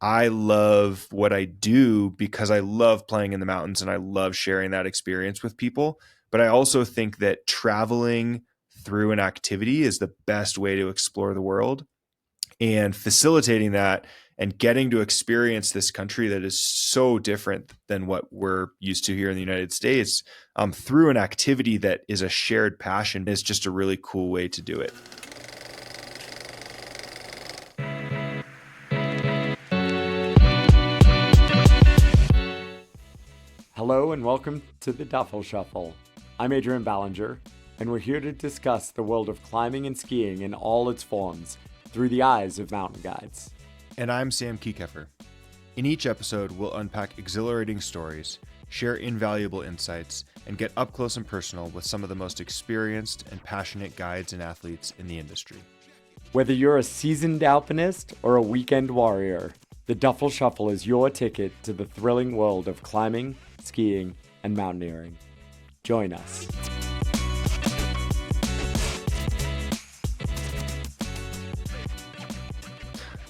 I love what I do because I love playing in the mountains and I love sharing that experience with people. But I also think that traveling through an activity is the best way to explore the world, and facilitating that and getting to experience this country that is so different than what we're used to here in the United States, through an activity that is a shared passion is just a really cool way to do it. Hello and welcome to the Duffel Shuffle. I'm Adrian Ballinger, and we're here to discuss the world of climbing and skiing in all its forms through the eyes of mountain guides. And I'm Sam Kiekefer. In each episode, we'll unpack exhilarating stories, share invaluable insights, and get up close and personal with some of the most experienced and passionate guides and athletes in the industry. Whether you're a seasoned alpinist or a weekend warrior, the Duffel Shuffle is your ticket to the thrilling world of climbing, skiing, and mountaineering. Join us.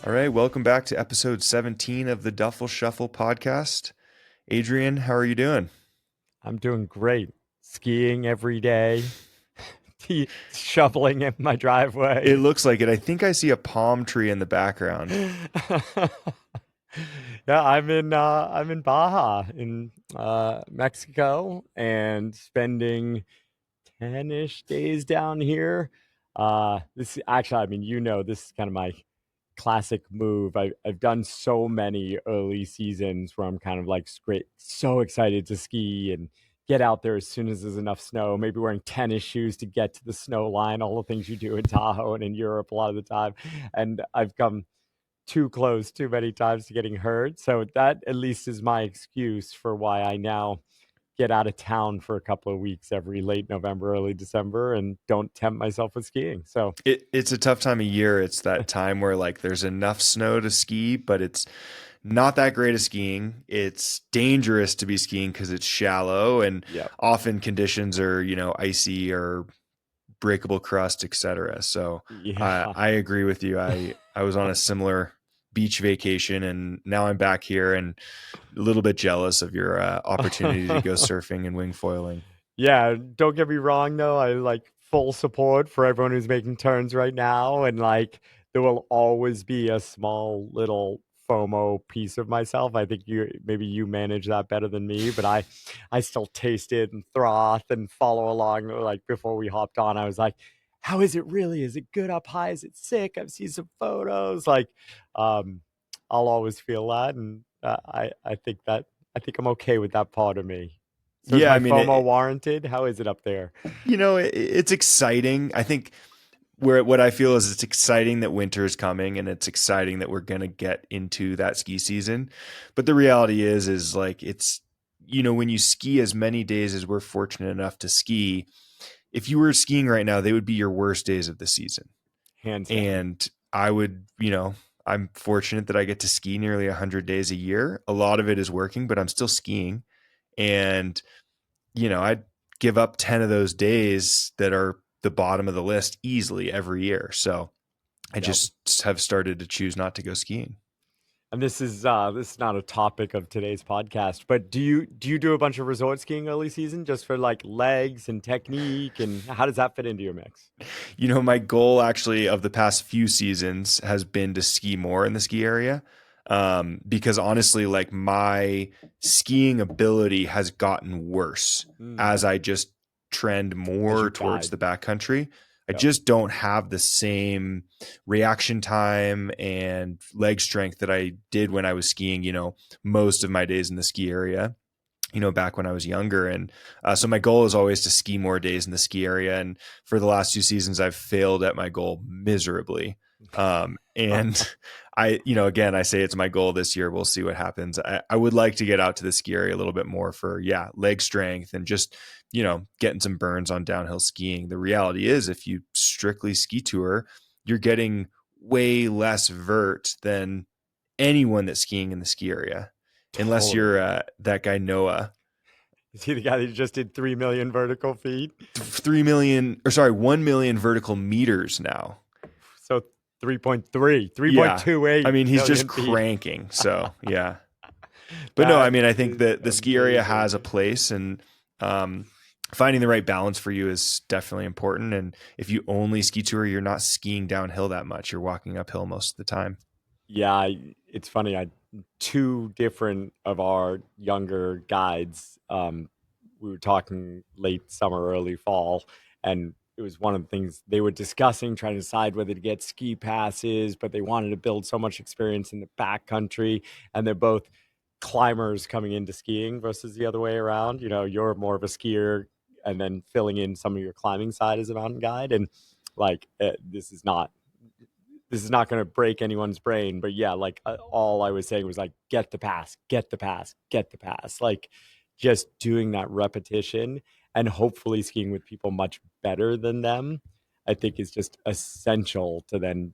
All right, welcome back to episode 17 of the Duffel Shuffle podcast. Adrian, how are you doing? I'm doing great. Skiing every day, shoveling in my driveway. It looks like it. I think I see a palm tree in the background. Yeah, I'm in Baja in Mexico and spending 10-ish days down here. This actually, I mean, this is kind of my classic move. I've done so many early seasons where I'm kind of like so excited to ski and get out there as soon as there's enough snow, maybe wearing tennis shoes to get to the snow line, all the things you do in Tahoe and in Europe a lot of the time. And I've come too close too many times to getting hurt. So that at least is my excuse for why I now get out of town for a couple of weeks every late November, early December, and don't tempt myself with skiing. So it's a tough time of year. It's that time where like there's enough snow to ski, but it's not that great of skiing. It's dangerous to be skiing because it's shallow and often conditions are, icy or breakable crust, etc. So I agree with you. I was on a similar beach vacation and now I'm back here and a little bit jealous of your opportunity to go surfing and wing foiling. Yeah, don't get me wrong though. I like full support for everyone who's making turns right now, and like there will always be a small little FOMO piece of myself. I think you manage that better than me, but I still taste it and froth and follow along. Like before we hopped on, I was like, how is it really? Is it good up high? Is it sick? I've seen some photos. Like, um, I'll always feel that, and I think I'm okay with that part of me. So is my FOMO warranted? How is it up there? It's exciting. I think what I feel is it's exciting that winter is coming and it's exciting that we're going to get into that ski season. But the reality is like it's, when you ski as many days as we're fortunate enough to ski, if you were skiing right now, they would be your worst days of the season. Hands down. And I would, I'm fortunate that I get to ski nearly 100 days a year. A lot of it is working, but I'm still skiing. And, I'd give up 10 of those days that are the bottom of the list easily every year. So I just have started to choose not to go skiing. And this is not a topic of today's podcast, but do you do a bunch of resort skiing early season just for like legs and technique, and how does that fit into your mix? My goal actually of the past few seasons has been to ski more in the ski area. Because honestly, like my skiing ability has gotten worse as I just trend more towards the backcountry. I just don't have the same reaction time and leg strength that I did when I was skiing, most of my days in the ski area, back when I was younger. And so my goal is always to ski more days in the ski area. And for the last 2 seasons, I've failed at my goal miserably. And again, I say it's my goal this year. We'll see what happens. I would like to get out to the ski area a little bit more for, leg strength and just, getting some burns on downhill skiing. The reality is if you strictly ski tour, you're getting way less vert than anyone that's skiing in the ski area. Totally. Unless you're that guy, Noah. Is he the guy that just did 3 million vertical feet? 1 million vertical meters now. So 3.3, Yeah. I 3.28 mean, he's just million feet. cranking. So, yeah. But no, I That mean, I think is that the ski area has a amazing. place, and um, finding the right balance for you is definitely important. And if you only ski tour, you're not skiing downhill that much. You're walking uphill most of the time. Yeah, it's funny. I two different of our younger guides. We were talking late summer, early fall, and it was one of the things they were discussing, trying to decide whether to get ski passes, but they wanted to build so much experience in the backcountry, and they're both climbers coming into skiing versus the other way around. You know, you're more of a skier, and then filling in some of your climbing side as a mountain guide, and like this is not going to break anyone's brain, but yeah, like all I was saying was like, get the pass, get the pass, get the pass. Like just doing that repetition and hopefully skiing with people much better than them, I think is just essential to then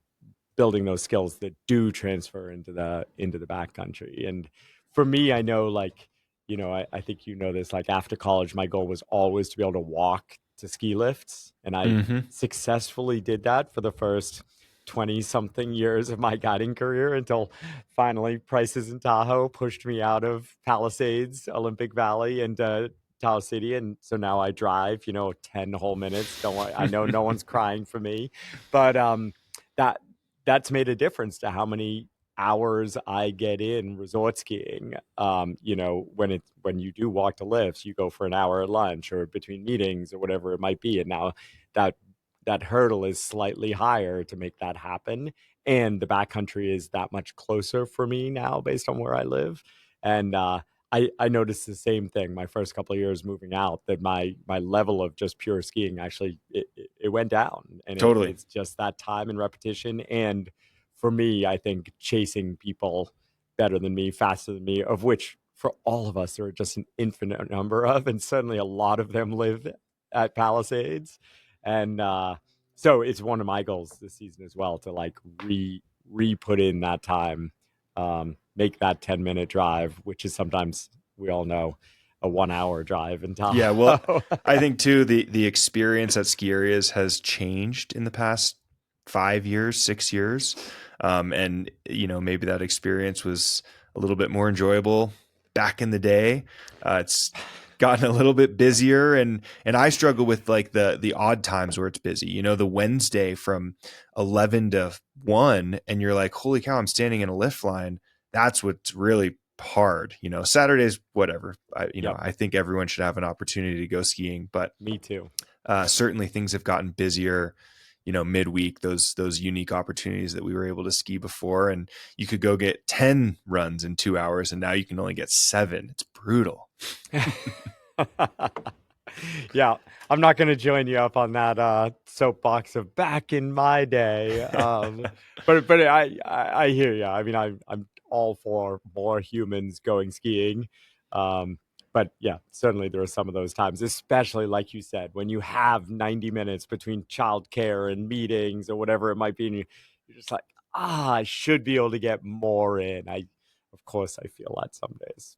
building those skills that do transfer into the backcountry. And for me, I know like, you know, I think you know this, like after college, my goal was always to be able to walk to ski lifts. And I Hmm. successfully did that for the first 20 something years of my guiding career until finally prices in Tahoe pushed me out of Palisades, Olympic Valley, and Tahoe City. And so now I drive, you know, 10 whole minutes. Don't worry. I know no one's crying for me, but that that's made a difference to how many hours I get in resort skiing. You know, when you do walk to lifts, you go for an hour at lunch or between meetings or whatever it might be. And now that that hurdle is slightly higher to make that happen. And the backcountry is that much closer for me now based on where I live. And I noticed the same thing my first couple of years moving out, that my level of just pure skiing actually it went down, and Totally. it's just that time and repetition. And for me, I think chasing people better than me, faster than me, of which for all of us there are just an infinite number of, and certainly a lot of them live at Palisades. And so it's one of my goals this season as well to like re put in that time, make that 10-minute drive, which is sometimes, we all know, a 1 hour drive in Yeah. Well, Tahoe. I think too, the experience at ski areas has changed in the past 5 years, 6 years. And, you know, maybe that experience was a little bit more enjoyable back in the day. It's gotten a little bit busier, and I struggle with like the odd times where it's busy. You know, the Wednesday from 11 to 1, and you're like, holy cow, I'm standing in a lift line. That's what's really hard. You know, Saturdays, whatever. Yep, I think everyone should have an opportunity to go skiing, but me too. certainly things have gotten busier. You know, midweek, those unique opportunities that we were able to ski before, and you could go get 10 runs in 2 hours, and now you can only get 7. It's brutal. Yeah, I'm not going to join you up on that soapbox of back in my day. But I hear you. I mean, I'm all for more humans going skiing. Um, but yeah, certainly there are some of those times, especially like you said, when you have 90 minutes between childcare and meetings or whatever it might be, and you're just like, I should be able to get more in. Of course, I feel that some days.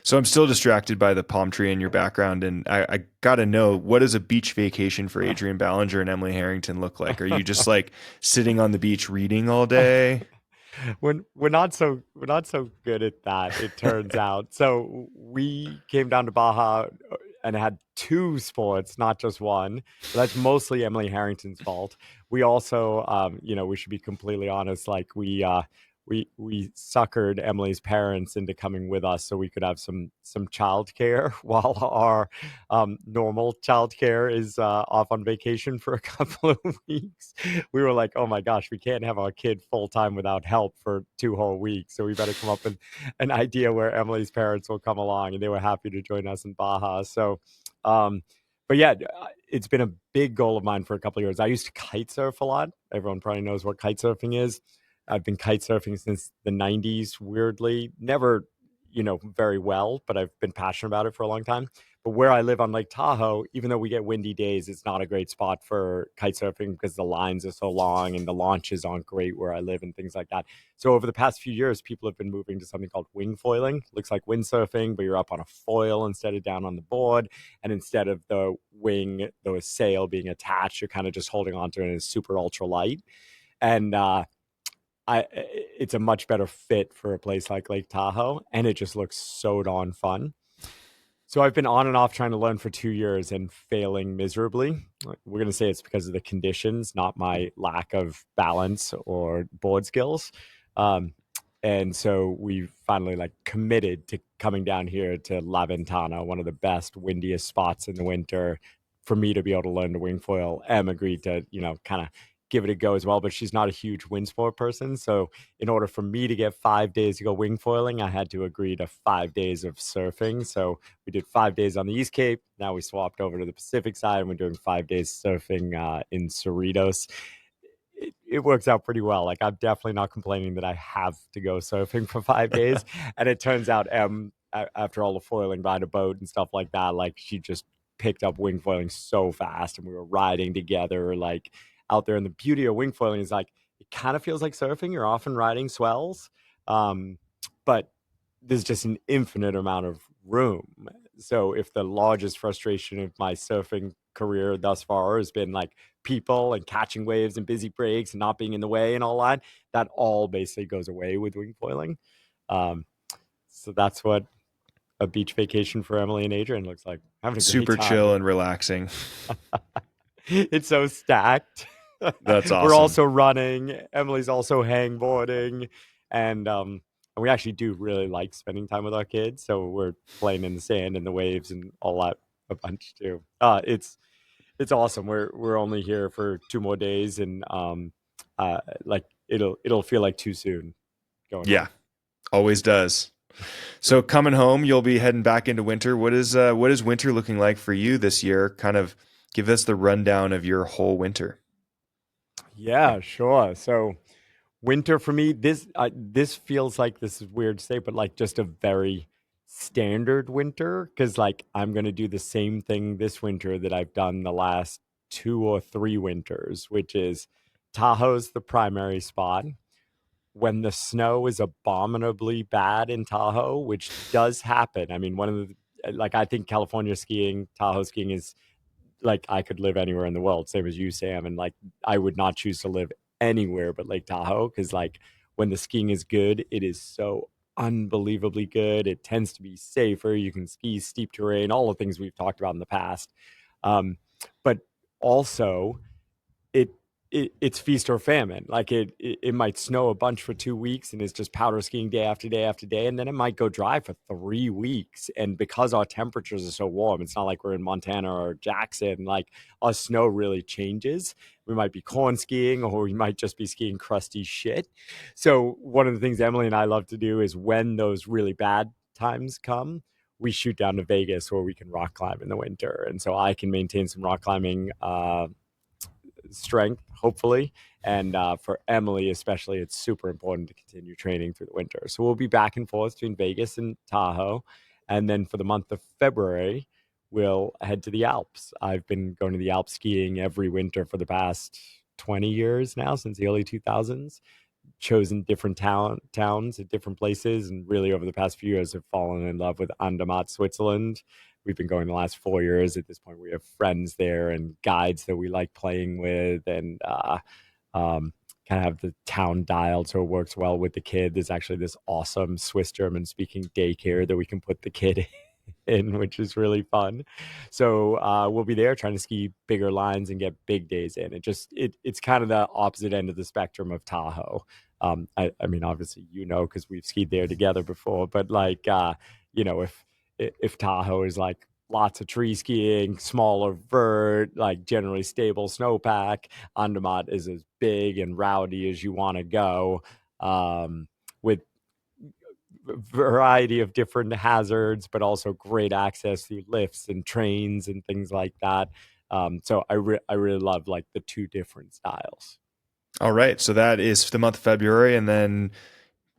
So I'm still distracted by the palm tree in your background, and I got to know, what does a beach vacation for Adrian Ballinger and Emily Harrington look like? Are you just like sitting on the beach reading all day? We're not so good at that, it turns out. So we came down to Baja and had two sports, not just one. But that's mostly Emily Harrington's fault. We also, you know, we should be completely honest. Like we suckered Emily's parents into coming with us so we could have some childcare while our normal childcare is off on vacation for a couple of weeks. We were like, oh my gosh, we can't have our kid full time without help for 2 whole weeks. So we better come up with an idea where Emily's parents will come along, and they were happy to join us in Baja. So, um, but yeah, it's been a big goal of mine for a couple of years. I used to kite surf a lot. Everyone probably knows what kite surfing is. I've been kite surfing since the 90s, weirdly. Never, you know, very well, but I've been passionate about it for a long time. But where I live on Lake Tahoe, even though we get windy days, it's not a great spot for kite surfing because the lines are so long and the launches aren't great where I live and things like that. So over the past few years, people have been moving to something called wing foiling. Looks like windsurfing, but you're up on a foil instead of down on the board. And instead of the wing, the sail being attached, you're kind of just holding onto it, and it's super ultra light. And it's a much better fit for a place like Lake Tahoe, and it just looks so darn fun. So I've been on and off trying to learn for 2 years and failing miserably. We're going to say it's because of the conditions, not my lack of balance or board skills. Um, and so we finally like committed to coming down here to La Ventana, one of the best, windiest spots in the winter, for me to be able to learn the wing foil. Em agreed to, kind of give it a go as well, but she's not a huge wind sport person. So in order for me to get 5 days to go wing foiling, I had to agree to 5 days of surfing. So we did 5 days on the East Cape. Now we swapped over to the Pacific side, and we're doing 5 days surfing in Cerritos. It works out pretty well. Like, I'm definitely not complaining that I have to go surfing for 5 days. And it turns out, after all the foiling by the boat and stuff like that, like, she just picked up wing foiling so fast, and we were riding together, like, out there. And the beauty of wing foiling is, like, it kind of feels like surfing. You're often riding swells, but there's just an infinite amount of room. So if the largest frustration of my surfing career thus far has been like people and catching waves and busy breaks and not being in the way and all that, that all basically goes away with wing foiling. Um, so that's what a beach vacation for Emily and Adrian looks like. Having a great Super chill time. and relaxing. It's so stacked. That's We're awesome. also running. Emily's also hangboarding, and we actually do really like spending time with our kids. So we're playing in the sand and the waves and all that a bunch too. It's awesome. We're only here for 2 more days, and like it'll feel like too soon going Yeah, home. always does. So coming home, you'll be heading back into winter. What is winter looking like for you this year? Kind of give us the rundown of your whole winter. Yeah, sure. So winter for me, this feels like, this is weird to say, but like just a very standard winter, because like I'm gonna do the same thing this winter that I've done the last 2 or 3 winters, which is Tahoe's the primary spot. When the snow is abominably bad in Tahoe, which does happen. I mean, one of the, like, I think California skiing, Tahoe skiing is like, I could live anywhere in the world, same as you, Sam. And like, I would not choose to live anywhere but Lake Tahoe, because like when the skiing is good, it is so unbelievably good. It tends to be safer. You can ski steep terrain, all the things we've talked about in the past. Um, but also, it, it's feast or famine. Like, it might snow a bunch for 2 weeks and it's just powder skiing day after day after day, and then it might go dry for 3 weeks. And because our temperatures are so warm, it's not like we're in Montana or Jackson. Like, our snow really changes. We might be corn skiing, or we might just be skiing crusty shit. So one of the things Emily and I love to do is, when those really bad times come, we shoot down to Vegas where we can rock climb in the winter. And so I can maintain some rock climbing strength, hopefully. And for Emily, especially, it's super important to continue training through the winter. So we'll be back and forth between Vegas and Tahoe. And then for the month of February, we'll head to the Alps. I've been going to the Alps skiing every winter for the past 20 years now, since the early 2000s. Chosen different towns at different places, and really over the past few years have fallen in love with Andermatt, Switzerland. We've been going the last 4 years. At this point, we have friends there and guides that we like playing with, and um, kind of have the town dialed so it works well with the kid. There's actually this awesome Swiss German speaking daycare that we can put the kid in, which is really fun. So we'll be there trying to ski bigger lines and get big days in. It's kind of the opposite end of the spectrum of Tahoe. I mean, obviously, because we've skied there together before, but like, if Tahoe is like lots of tree skiing, smaller vert, like generally stable snowpack, Andermatt is as big and rowdy as you want to go, with variety of different hazards, but also great access through lifts and trains and things like that. So I really love like the two different styles. All right. So that is the month of February, and then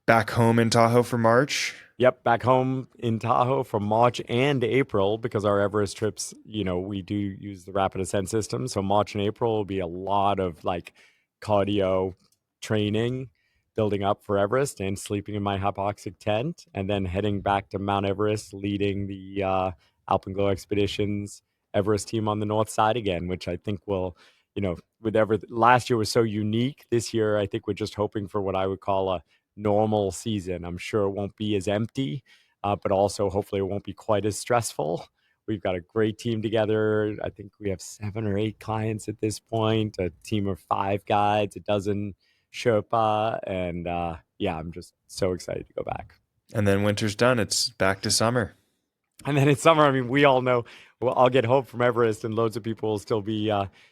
back home in Tahoe for March. Yep, back home in Tahoe for March and April, because our Everest trips, we do use the rapid ascent system. So March and April will be a lot of like cardio training, building up for Everest, and sleeping in my hypoxic tent, and then heading back to Mount Everest, leading the Alpenglow Expeditions Everest team on the north side again, which I think will, with last year was so unique. This year, I think we're just hoping for what I would call a normal season. I'm sure it won't be as empty, but also hopefully it won't be quite as stressful. We've got a great team together. I think we have 7 or 8 clients at this point, a team of 5 guides, a dozen Sherpa, and yeah, I'm just so excited to go back. And then winter's done. It's back to summer. And then in summer, I mean, we all know, well, I'll get home from Everest, and loads of people will still be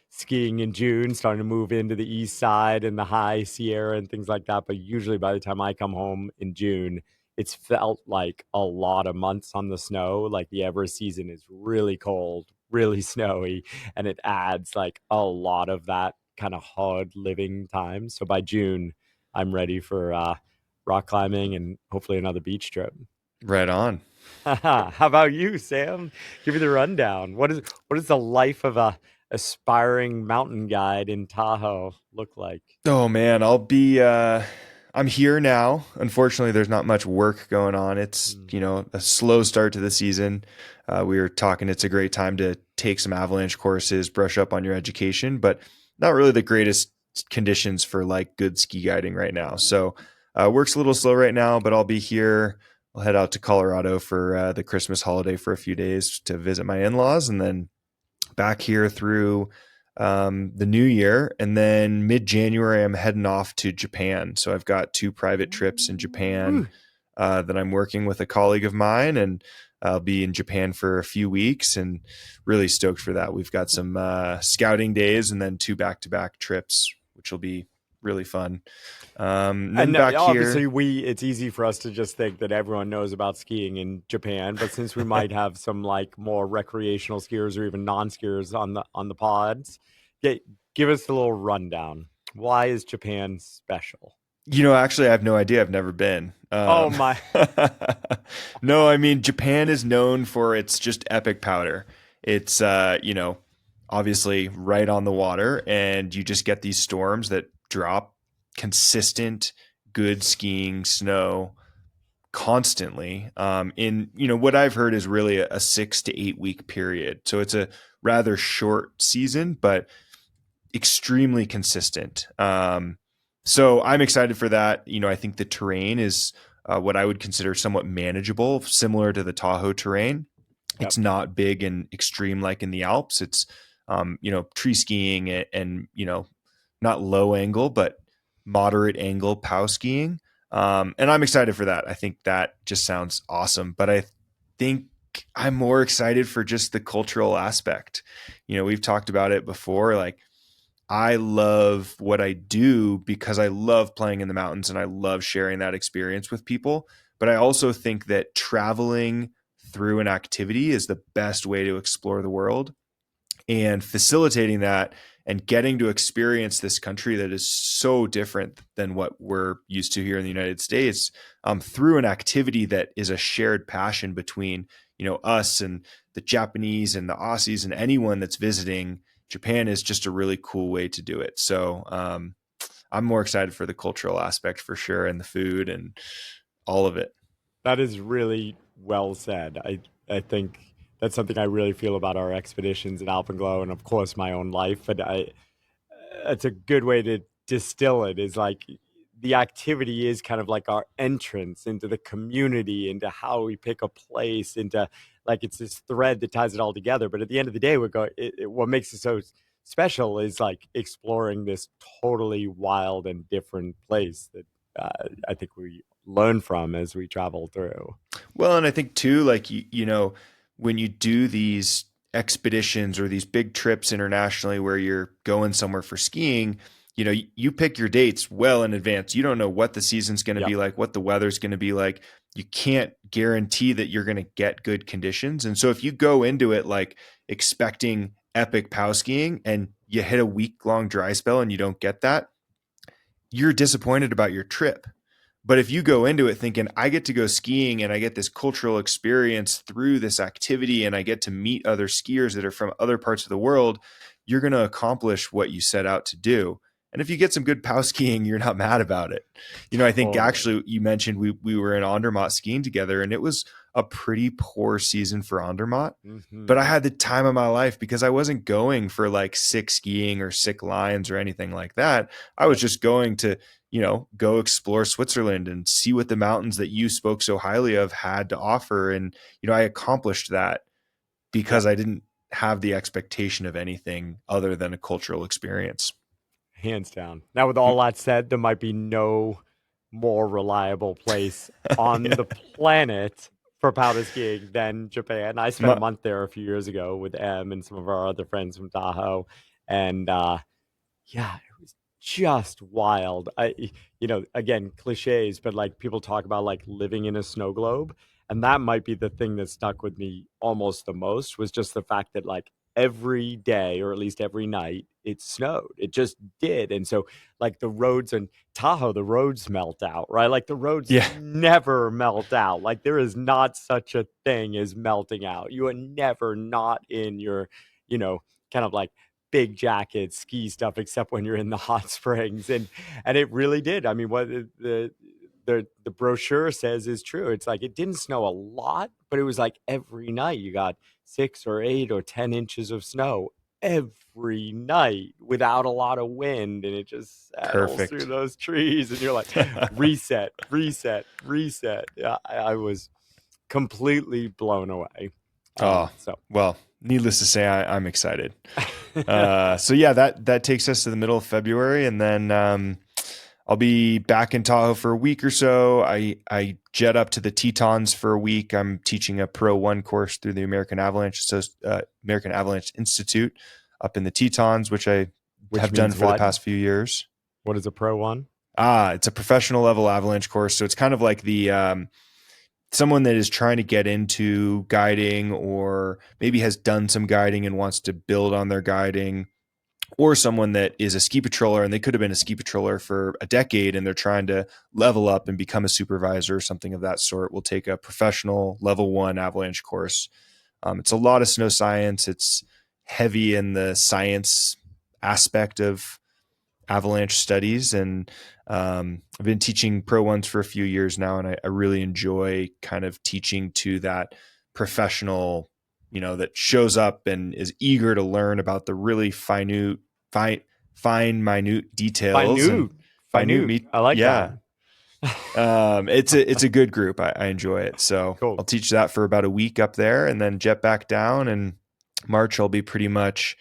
skiing in June, starting to move into the east side and the high Sierra and things like that. But usually by the time I come home in June, it's felt like a lot of months on the snow. Like the Everest season is really cold, really snowy, and it adds like a lot of that kind of hard living time. So by June, I'm ready for rock climbing and hopefully another beach trip. Right on. How about you, Sam? Give me the rundown. What is the life of a aspiring mountain guide in Tahoe look like? Oh man, I'm here now. Unfortunately, there's not much work going on. It's, Mm. a slow start to the season. We were talking, it's a great time to take some avalanche courses, brush up on your education, but not really the greatest conditions for like good ski guiding right now. So, work's a little slow right now, but I'll be here. I'll head out to Colorado for the Christmas holiday for a few days to visit my in-laws, and then back here through the new year. And then mid-January, I'm heading off to Japan. So I've got 2 private trips in Japan Ooh. that I'm working with a colleague of mine, and I'll be in Japan for a few weeks and really stoked for that. We've got some scouting days and then 2 back-to-back trips, which will be really fun. Then And back obviously, here. it's easy for us to just think that everyone knows about skiing in Japan, but since we might have some like more recreational skiers or even non-skiers on the pods, get, give us a little rundown. Why is Japan special? Actually, I have no idea. I've never been. Oh my. No, I mean, Japan is known for its just epic powder. It's, obviously right on the water, and you just get these storms that drop consistent, good skiing snow constantly. What I've heard is really a 6 to 8 week period. So it's a rather short season, but extremely consistent. So I'm excited for that. I think the terrain is what I would consider somewhat manageable, similar to the Tahoe terrain. Yep. It's not big and extreme like in the Alps. It's, tree skiing and not low angle, but moderate angle pow skiing. And I'm excited for that. I think that just sounds awesome. But I think I'm more excited for just the cultural aspect. We've talked about it before. Like, I love what I do because I love playing in the mountains and I love sharing that experience with people. But I also think that traveling through an activity is the best way to explore the world, and facilitating that and getting to experience this country that is so different than what we're used to here in the United States, through an activity that is a shared passion between us and the Japanese and the Aussies and anyone that's visiting. Japan is just a really cool way to do it. So I'm more excited for the cultural aspect for sure, and the food and all of it. That is really well said. I think that's something I really feel about our expeditions in Alpenglow and of course my own life. But it's a good way to distill it is like the activity is kind of like our entrance into the community, into how we pick a place, into like it's this thread that ties it all together. But at the end of the day, what makes it so special is like exploring this totally wild and different place that I think we learn from as we travel through. Well, and I think too, like when you do these expeditions or these big trips internationally where you're going somewhere for skiing, you pick your dates well in advance. You don't know what the season's going to Yep. be like, what the weather's going to be like. You can't guarantee that you're going to get good conditions. And so if you go into it like expecting epic pow skiing and you hit a week long dry spell and you don't get that, you're disappointed about your trip. But if you go into it thinking, I get to go skiing and I get this cultural experience through this activity and I get to meet other skiers that are from other parts of the world, you're going to accomplish what you set out to do. And if you get some good POW skiing, you're not mad about it. I think actually you mentioned we were in Andermatt skiing together, and it was a pretty poor season for Andermatt. But I had the time of my life because I wasn't going for like sick skiing or sick lines or anything like that. I was just going to, go explore Switzerland and see what the mountains that you spoke so highly of had to offer. And, I accomplished that because I didn't have the expectation of anything other than a cultural experience. Hands down. Now, with all that said, there might be no more reliable place on the planet for powder skiing than Japan. I spent a month there a few years ago with Em and some of our other friends from Tahoe, and it was just wild. Again, cliches, but like people talk about like living in a snow globe, and that might be the thing that stuck with me almost the most, was just the fact that like every day, or at least every night, it snowed. It just did. And so like the roads in Tahoe, the roads melt out, right? Like the roads never melt out. Like there is not such a thing as melting out. You are never not in your, kind of like big jacket ski stuff, except when you're in the hot springs. And it really did. I mean, what the brochure says is true. It's like it didn't snow a lot, but it was like every night you got 6 or 8 or 10 inches of snow every night without a lot of wind, and it just settles through those trees, and you're like, reset, reset, reset. Yeah, I was completely blown away. Well, needless to say, I'm excited. That takes us to the middle of February, and then I'll be back in Tahoe for a week or so. I jet up to the Tetons for a week. I'm teaching a Pro 1 course through the American Avalanche Institute up in the Tetons, which I have done for the past few years. What is a Pro 1? It's a professional level avalanche course. So it's kind of like the someone that is trying to get into guiding, or maybe has done some guiding and wants to build on their guiding, or someone that is a ski patroller and they could have been a ski patroller for a decade and they're trying to level up and become a supervisor or something of that sort, will take a professional level 1 avalanche course. It's a lot of snow science. It's heavy in the science aspect of avalanche studies. And I've been teaching Pro 1s for a few years now, and I really enjoy kind of teaching to that professional, that shows up and is eager to learn about the really minute details. Minute. I like that. It's a good group. I enjoy it. So cool. I'll teach that for about a week up there, and then jet back down. And March, I'll be pretty much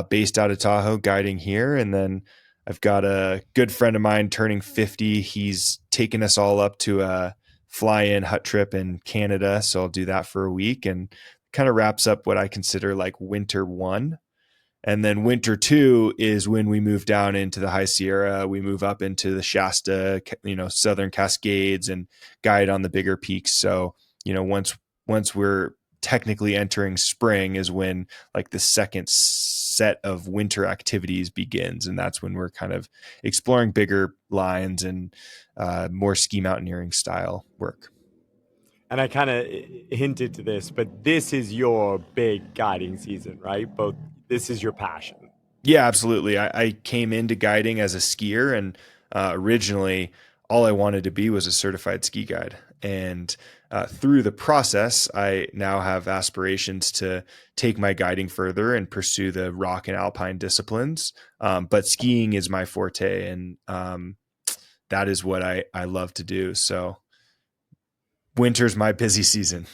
based out of Tahoe guiding here. And then I've got a good friend of mine turning 50. He's taken us all up to a fly-in hut trip in Canada. So I'll do that for a week, and kind of wraps up what I consider like winter 1. And then winter 2 is when we move down into the High Sierra. We move up into the Shasta, Southern Cascades, and guide on the bigger peaks. So, once we're technically entering spring is when like the second set of winter activities begins. And that's when we're kind of exploring bigger lines and more ski mountaineering style work. And I kind of hinted to this, but this is your big guiding season, right? This is your passion. Yeah, absolutely. I came into guiding as a skier, and originally all I wanted to be was a certified ski guide. And through the process, I now have aspirations to take my guiding further and pursue the rock and alpine disciplines. But skiing is my forte, and that is what I love to do. So winter's my busy season.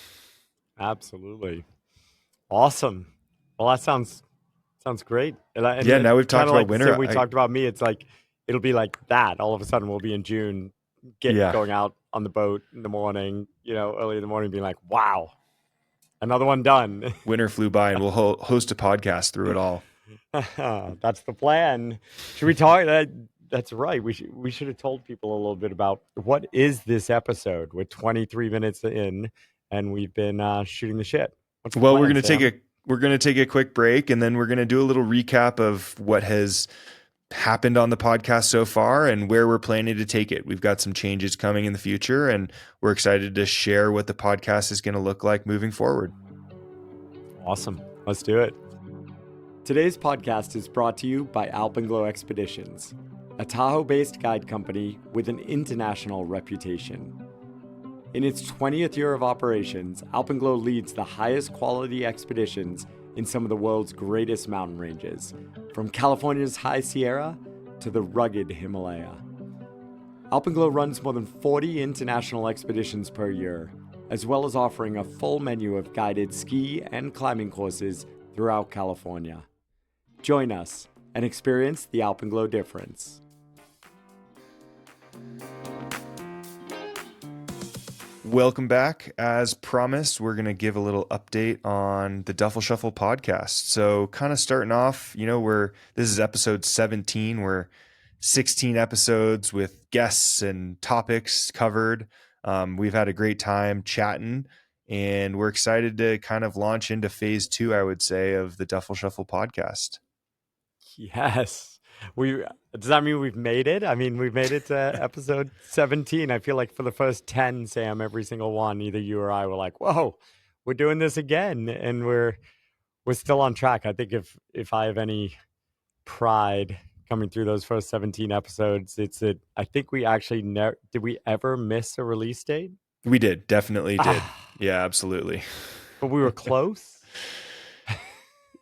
Absolutely. Awesome. Well, that sounds great. And now we've talked about winter. We talked about me. It's like, it'll be like that. All of a sudden we'll be in June, going out on the boat in the morning, early in the morning, being like, wow, another one done. Winter flew by, and we'll host a podcast through it all. That's the plan. Should we talk? That's right. We should have told people a little bit about what is this episode. We're 23 minutes in, and we've been shooting the shit. Well, we're going to take a quick break, and then we're going to do a little recap of what has happened on the podcast so far and where we're planning to take it. We've got some changes coming in the future, and we're excited to share what the podcast is going to look like moving forward. Awesome. Let's do it. Today's podcast is brought to you by Alpenglow Expeditions. a Tahoe-based guide company with an international reputation. In its 20th year of operations, Alpenglow leads the highest quality expeditions in some of the world's greatest mountain ranges, from California's High Sierra to the rugged Himalaya. Alpenglow runs more than 40 international expeditions per year, as well as offering a full menu of guided ski and climbing courses throughout California. Join us and experience the Alpenglow difference. Welcome back. As promised, we're going to give a little update on the Duffel Shuffle podcast. So, kind of starting off, this is episode 17. We're 16 episodes with guests and topics covered. We've had a great time chatting, and we're excited to kind of launch into phase 2, I would say, of the Duffel Shuffle podcast. Yes. Does that mean we've made it? I mean, we've made it to episode 17. I feel like for the first 10, Sam, every single one, either you or I were like, whoa, we're doing this again. And we're still on track. I think if I have any pride coming through those first 17 episodes, it's that I think we actually did we ever miss a release date? We did, definitely did. Yeah, absolutely. But we were close.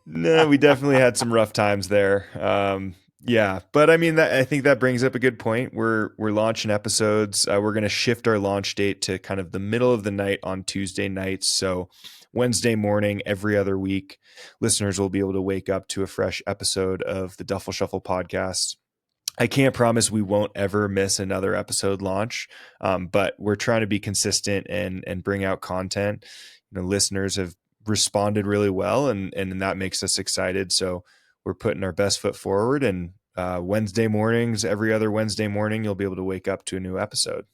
No, we definitely had some rough times there. Yeah, but I mean, I think that brings up a good point. We're launching episodes. We're going to shift our launch date to kind of the middle of the night on Tuesday nights. So Wednesday morning, every other week, listeners will be able to wake up to a fresh episode of the Duffel Shuffle podcast. I can't promise we won't ever miss another episode launch, but we're trying to be consistent and bring out content. Listeners have responded really well, and that makes us excited. So we're putting our best foot forward, and Wednesday mornings, every other Wednesday morning, you'll be able to wake up to a new episode.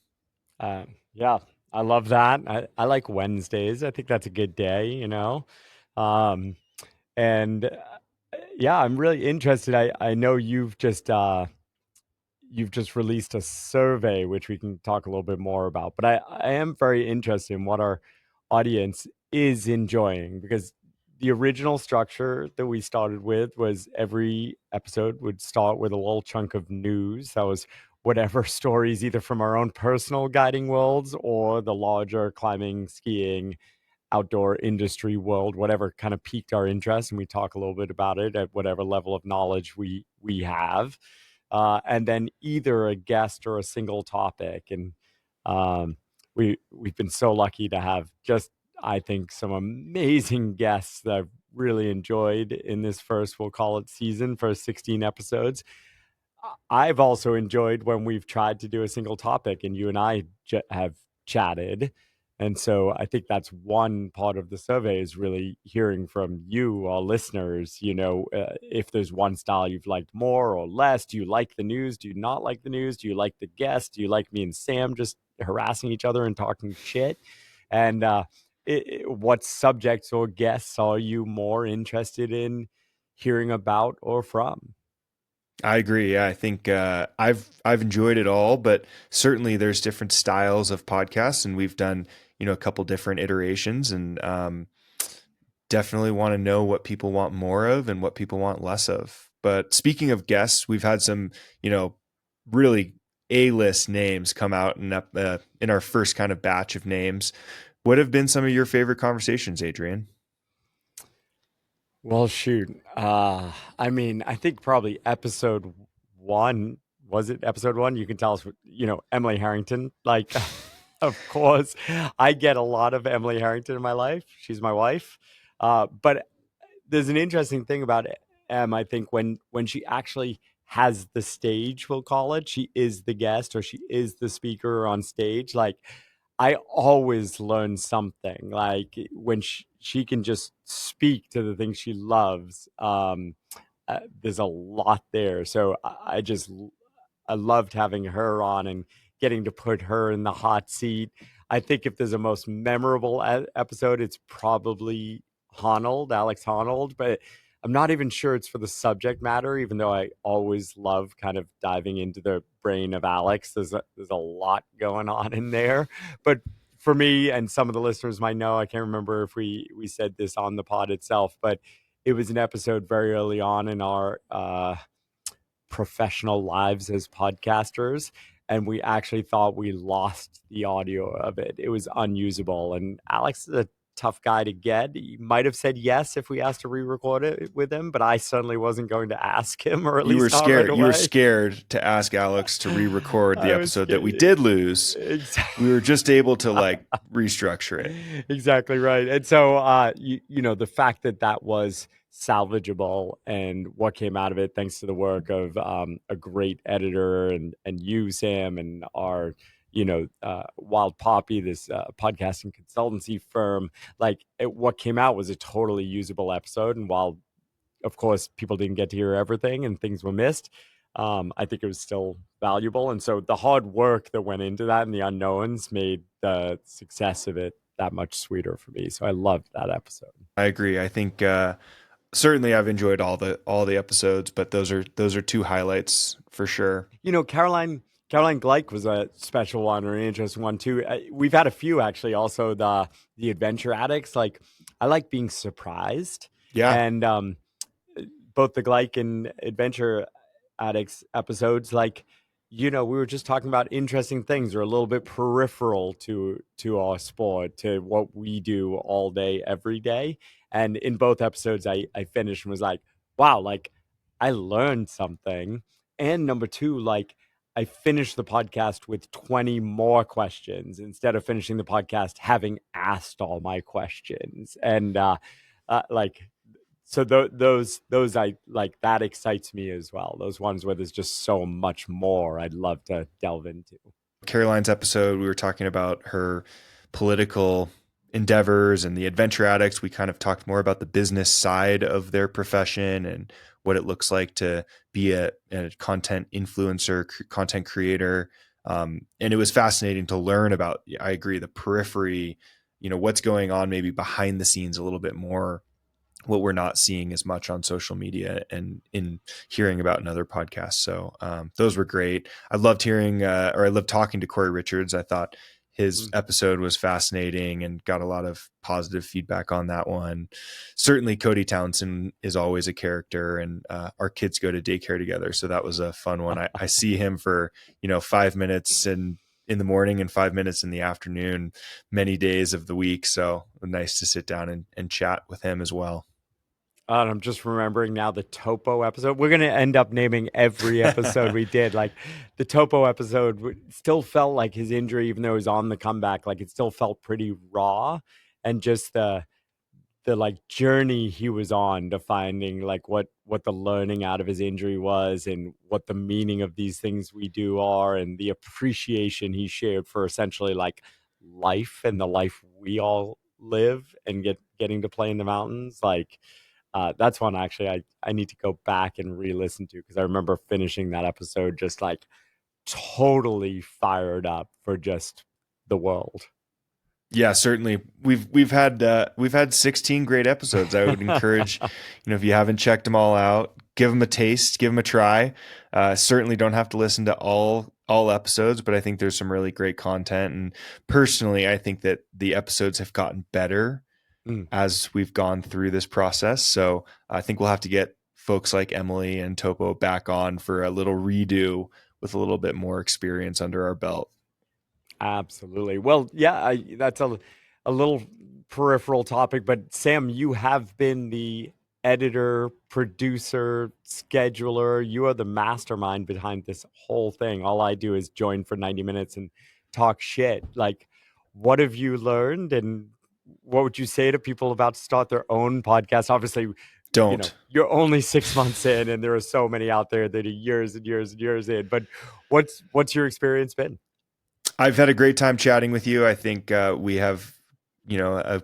Yeah, I love that. I like Wednesdays. I think that's a good day, and yeah, I'm really interested. I know you've just released a survey, which we can talk a little bit more about, but I am very interested in what our audience is enjoying, because the original structure that we started with was every episode would start with a little chunk of news. That was whatever stories, either from our own personal guiding worlds or the larger climbing, skiing, outdoor industry world, whatever kind of piqued our interest, and we talk a little bit about it at whatever level of knowledge we have. And then either a guest or a single topic. And we've been so lucky to have just, I think, some amazing guests that I've really enjoyed in this first, we'll call it season, first 16 episodes. I've also enjoyed when we've tried to do a single topic and you and I have chatted. And so I think that's one part of the survey, is really hearing from you, our listeners, if there's one style you've liked more or less. Do you like the news? Do you not like the news? Do you like the guests? Do you like me and Sam just harassing each other and talking shit? And what subjects or guests are you more interested in hearing about or from? I agree. Yeah, I think I've enjoyed it all, but certainly there's different styles of podcasts, and we've done a couple different iterations, and definitely want to know what people want more of and what people want less of. But speaking of guests, we've had some really A-list names come out in our first kind of batch of names. What have been some of your favorite conversations, Adrian? Well, shoot. I mean, I think probably episode 1, was it episode 1? You can tell us, Emily Harrington. Like, of course, I get a lot of Emily Harrington in my life. She's my wife. But there's an interesting thing about Em, I think, when she actually has the stage, we'll call it, she is the guest or she is the speaker on stage. Like, I always learn something. Like when she can just speak to the things she loves. There's a lot there. So I loved having her on and getting to put her in the hot seat. I think if there's a most memorable episode, it's probably Alex Honnold, but I'm not even sure it's for the subject matter, even though I always love kind of diving into the brain of Alex. There's a lot going on in there. But for me, and some of the listeners might know, I can't remember if we said this on the pod itself, but it was an episode very early on in our professional lives as podcasters, and we actually thought we lost the audio of it. It was unusable. And Alex is a tough guy to get. He might have said yes if we asked to re-record it with him, but I certainly wasn't going to ask him, or at You were least not right scared. You were away. scared to ask Alex to re-record the I was episode that we scared. did lose. Exactly. We were just able to like restructure it. Exactly right. And so, the fact that that was salvageable and what came out of it, thanks to the work of a great editor and you, Sam, and our, Wild Poppy, this podcasting consultancy firm, what came out was a totally usable episode. And while, of course, people didn't get to hear everything and things were missed, I think it was still valuable. And so the hard work that went into that and the unknowns made the success of it that much sweeter for me. So I loved that episode. I agree. I think certainly I've enjoyed all the episodes, but those are two highlights for sure. Caroline Gleich was a special one, or an interesting one too. We've had a few actually. Also, the Adventure Addicts. Like, I like being surprised, Yeah. and both the Gleich and Adventure Addicts episodes, we were just talking about interesting things, or a little bit peripheral to our sport, to what we do all day, every day. And in both episodes, I finished and was like, wow, I learned something. And number two, I finished the podcast with 20 more questions instead of finishing the podcast having asked all my questions. And like so those I like, that excites me as well. Those ones where there's just so much more I'd love to delve into. Caroline's episode, we were talking about her political endeavors, and the Adventure Addicts, we kind of talked more about the business side of their profession and what it looks like to be a content influencer, content creator. And it was fascinating to learn about, I agree, the periphery, what's going on maybe behind the scenes a little bit more, what we're not seeing as much on social media and in hearing about in other podcasts. So those were great. I loved hearing, or I loved talking to Corey Richards. I thought his episode was fascinating and got a lot of positive feedback on that one. Certainly Cody Townsend is always a character, and our kids go to daycare together. So that was a fun one. I see him for, 5 minutes in the morning and 5 minutes in the afternoon, many days of the week. So nice to sit down and chat with him as well. I'm just remembering now the Topo episode. We're going to end up naming every episode we did. Like, the Topo episode still felt like his injury, even though he was on the comeback, it still felt pretty raw. And just the journey he was on to finding what the learning out of his injury was, and what the meaning of these things we do are, and the appreciation he shared for essentially life and the life we all live, and getting to play in the mountains. That's one actually I need to go back and re-listen to, because I remember finishing that episode just totally fired up for just the world. Yeah, certainly. We've had 16 great episodes. I would encourage, if you haven't checked them all out, give them a taste, give them a try. Certainly don't have to listen to all episodes, but I think there's some really great content. And personally, I think that the episodes have gotten better as we've gone through this process. So I think we'll have to get folks like Emily and Topo back on for a little redo with a little bit more experience under our belt. Absolutely. Well, yeah, that's a little peripheral topic, but Sam, you have been the editor, producer, scheduler. You are the mastermind behind this whole thing. All I do is join for 90 minutes and talk shit. What have you learned, and what would you say to people about to start their own podcast? Obviously, Don't. You're only 6 months in, and there are so many out there that are years and years and years in. But what's your experience been? I've had a great time chatting with you. I think we have, a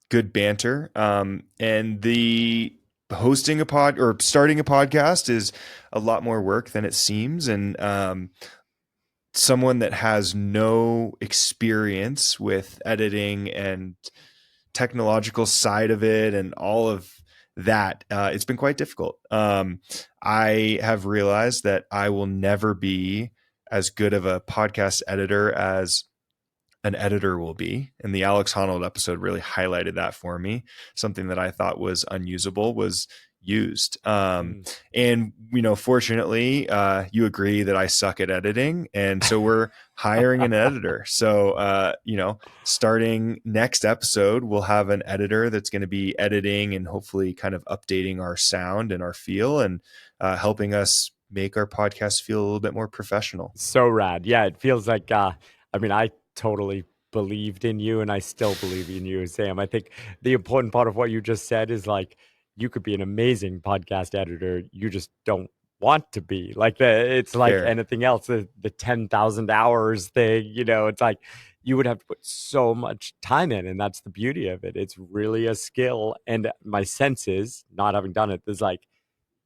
good banter. And the hosting or starting a podcast is a lot more work than it seems. And someone that has no experience with editing and technological side of it and all of that, it's been quite difficult. I have realized that I will never be as good of a podcast editor as an editor will be. And the Alex Honnold episode really highlighted that for me. Something that I thought was unusable was, used. Mm. And fortunately, you agree that I suck at editing, and so we're hiring an editor. So starting next episode, we'll have an editor that's going to be editing and hopefully kind of updating our sound and our feel, and helping us make our podcast feel a little bit more professional. So rad. Yeah, it feels like I totally believed in you and I still believe in you, Sam. I think the important part of what you just said is like you could be an amazing podcast editor. You just don't want to be. Like it's like Fair. anything else, the 10,000 hours thing, it's like you would have to put so much time in, and that's the beauty of it. It's really a skill, and my sense is, not having done it, there's like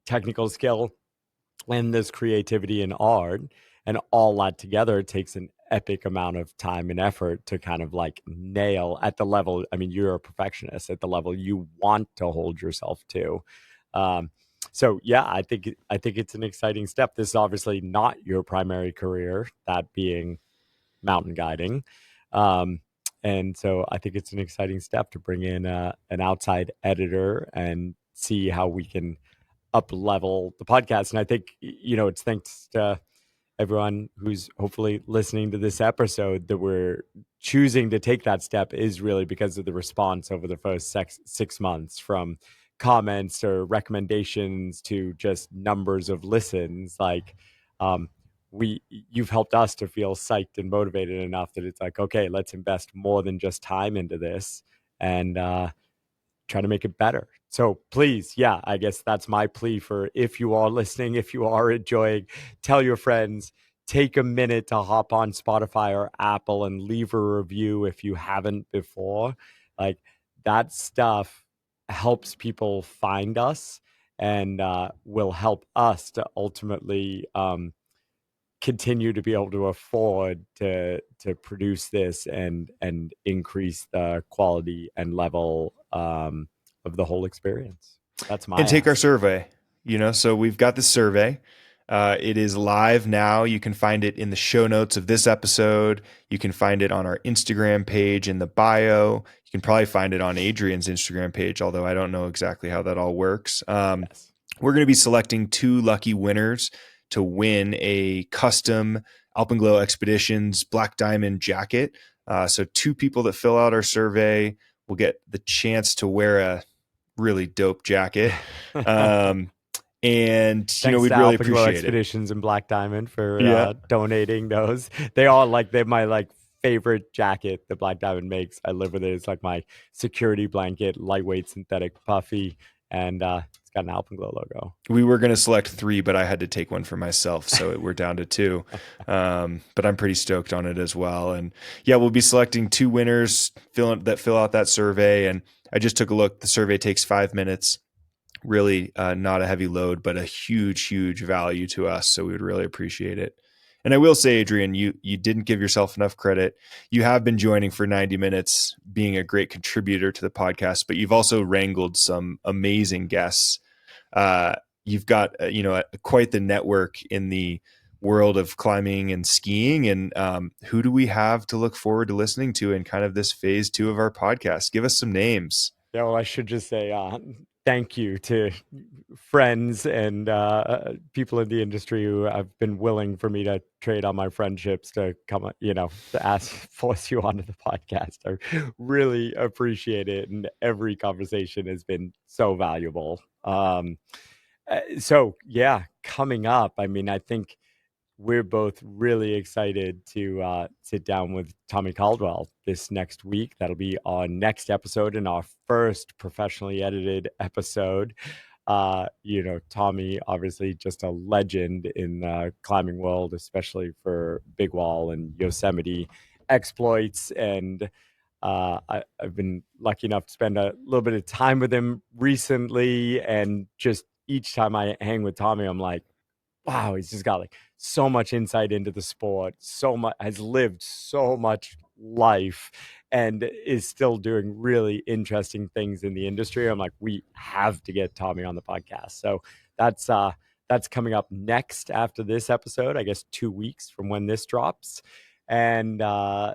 technical skill and there's creativity and art, and all that together takes an epic amount of time and effort to kind of like nail at the level. I mean, you're a perfectionist at the level you want to hold yourself to. um, so yeah, I think it's an exciting step. This is obviously not your primary career, that being mountain guiding. um, and so I think it's an exciting step to bring in an outside editor and see how we can up level the podcast. And I think, it's thanks to everyone who's hopefully listening to this episode that we're choosing to take that step, is really because of the response over the first 6 months, from comments or recommendations to just numbers of listens. Like, um, you've helped us to feel psyched and motivated enough that it's like, okay, let's invest more than just time into this, and try to make it better. So please, yeah, I guess that's my plea for, if you are listening, if you are enjoying, tell your friends, take a minute to hop on Spotify or Apple and leave a review if you haven't before. Like, that stuff helps people find us, and will help us to ultimately continue to be able to afford to produce this and increase the quality and level of the whole experience. That's my And take our ask. survey. So we've got the survey. It is live now. You can find it in the show notes of this episode. You can find it on our Instagram page in the bio. You can probably find it on Adrian's Instagram page, although I don't know exactly how that all works. Yes. We're going to be selecting 2 lucky winners to win a custom Alpenglow Expeditions Black Diamond jacket. So 2 people that fill out our survey will get the chance to wear a really dope jacket. And Thanks we'd to really Alpenglow appreciate it. Expeditions and Black Diamond for Yeah. donating those. They're my like favorite jacket that Black Diamond makes. I live with it. It's like my security blanket, lightweight, synthetic, puffy, and it's got an Alpenglow logo. We were going to select 3, but I had to take one for myself, so we're down to 2. But I'm pretty stoked on it as well. And yeah, we'll be selecting 2 winners fill out that survey. And I just took a look. The survey takes 5 minutes. Really not a heavy load, but a huge, huge value to us. So we would really appreciate it. And I will say, Adrian, you didn't give yourself enough credit. You have been joining for 90 minutes, being a great contributor to the podcast, but you've also wrangled some amazing guests. You've got quite the network in the world of climbing and skiing. And who do we have to look forward to listening to in kind of this phase 2 of our podcast? Give us some names. Yeah, well, I should just say thank you to friends and people in the industry who have been willing for me to trade on my friendships to come, to force you onto the podcast. I really appreciate it, and every conversation has been so valuable. So yeah, coming up, I mean, I think we're both really excited to sit down with Tommy Caldwell this next week. That'll be our next episode and our first professionally edited episode. Tommy, obviously just a legend in the climbing world, especially for Big Wall and Yosemite exploits. And I've been lucky enough to spend a little bit of time with him recently. And just each time I hang with Tommy, I'm like, wow, he's just got like so much insight into the sport, so much, has lived so much life, and is still doing really interesting things in the industry. I'm like, we have to get Tommy on the podcast. So that's coming up next after this episode, I guess 2 weeks from when this drops. And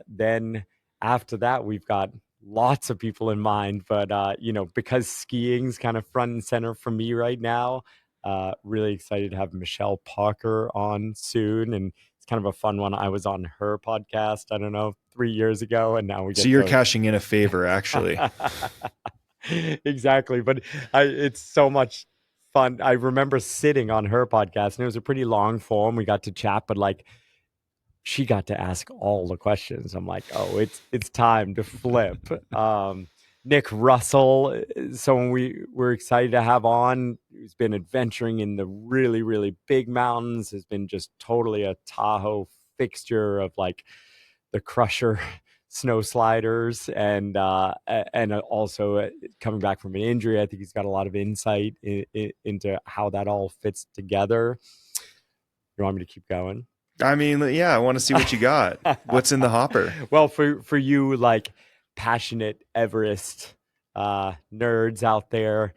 then after that, we've got lots of people in mind, but because skiing's kind of front and center for me right now, really excited to have Michelle Parker on soon, and it's kind of a fun one. I was on her podcast, I don't know, 3 years ago, and now we So get you're to cashing in a favor, actually. exactly. But it's so much fun. I remember sitting on her podcast, and it was a pretty long form. We got to chat, but like she got to ask all the questions. I'm like, oh, it's time to flip. Nick Russell, someone we were excited to have on, who's been adventuring in the really, really big mountains, has been just totally a Tahoe fixture of like the Crusher snow sliders, and also coming back from an injury. I think he's got a lot of insight into how that all fits together. You want me to keep going? I mean, yeah, I want to see what you got. What's in the hopper? Well, for you, like passionate Everest nerds out there,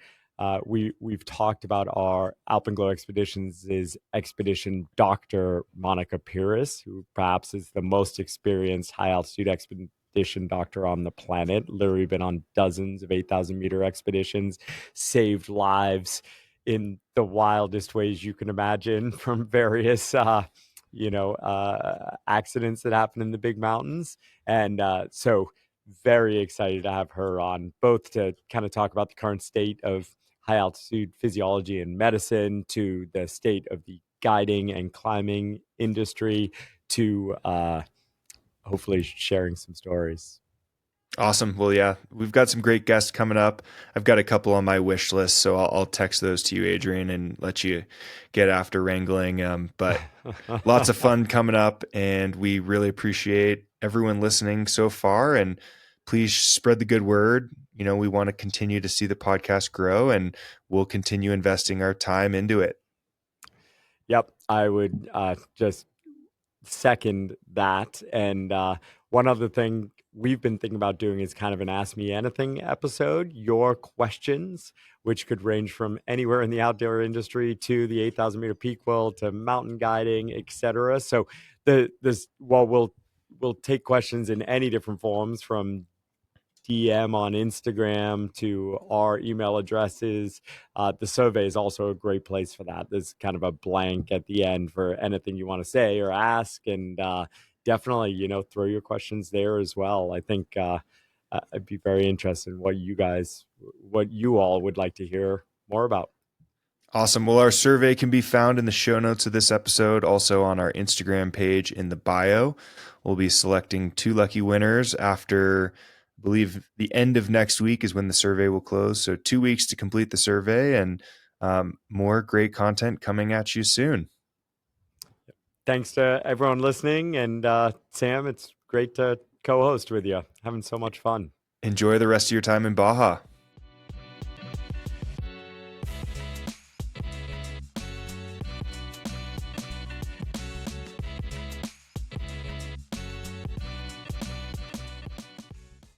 we've talked about our Alpenglow Expeditions' expedition doctor Monica Pires, who perhaps is the most experienced high altitude expedition doctor on the planet. Literally been on dozens of 8,000-meter expeditions, saved lives in the wildest ways you can imagine from various accidents that happen in the big mountains. And so very excited to have her on, both to kind of talk about the current state of high altitude physiology and medicine, to the state of the guiding and climbing industry, to hopefully sharing some stories. Awesome. Well, yeah, we've got some great guests coming up. I've got a couple on my wish list, so I'll text those to you, Adrian, and let you get after wrangling. But lots of fun coming up, and we really appreciate everyone listening so far. And please spread the good word. We want to continue to see the podcast grow, and we'll continue investing our time into it. Yep, I would just second that. And one other thing we've been thinking about doing is kind of an Ask Me Anything episode. Your questions, which could range from anywhere in the outdoor industry to the 8,000-meter peak world to mountain guiding, etc. So we'll take questions in any different forms, from DM on Instagram to our email addresses. The survey is also a great place for that. There's kind of a blank at the end for anything you want to say or ask, and definitely, throw your questions there as well. I think I'd be very interested in what you all would like to hear more about. Awesome. Well, our survey can be found in the show notes of this episode, also on our Instagram page in the bio. We'll be selecting 2 lucky winners after, I believe, the end of next week is when the survey will close. So 2 weeks to complete the survey, and more great content coming at you soon. Thanks to everyone listening. And Sam, it's great to co-host with you. Having so much fun. Enjoy the rest of your time in Baja.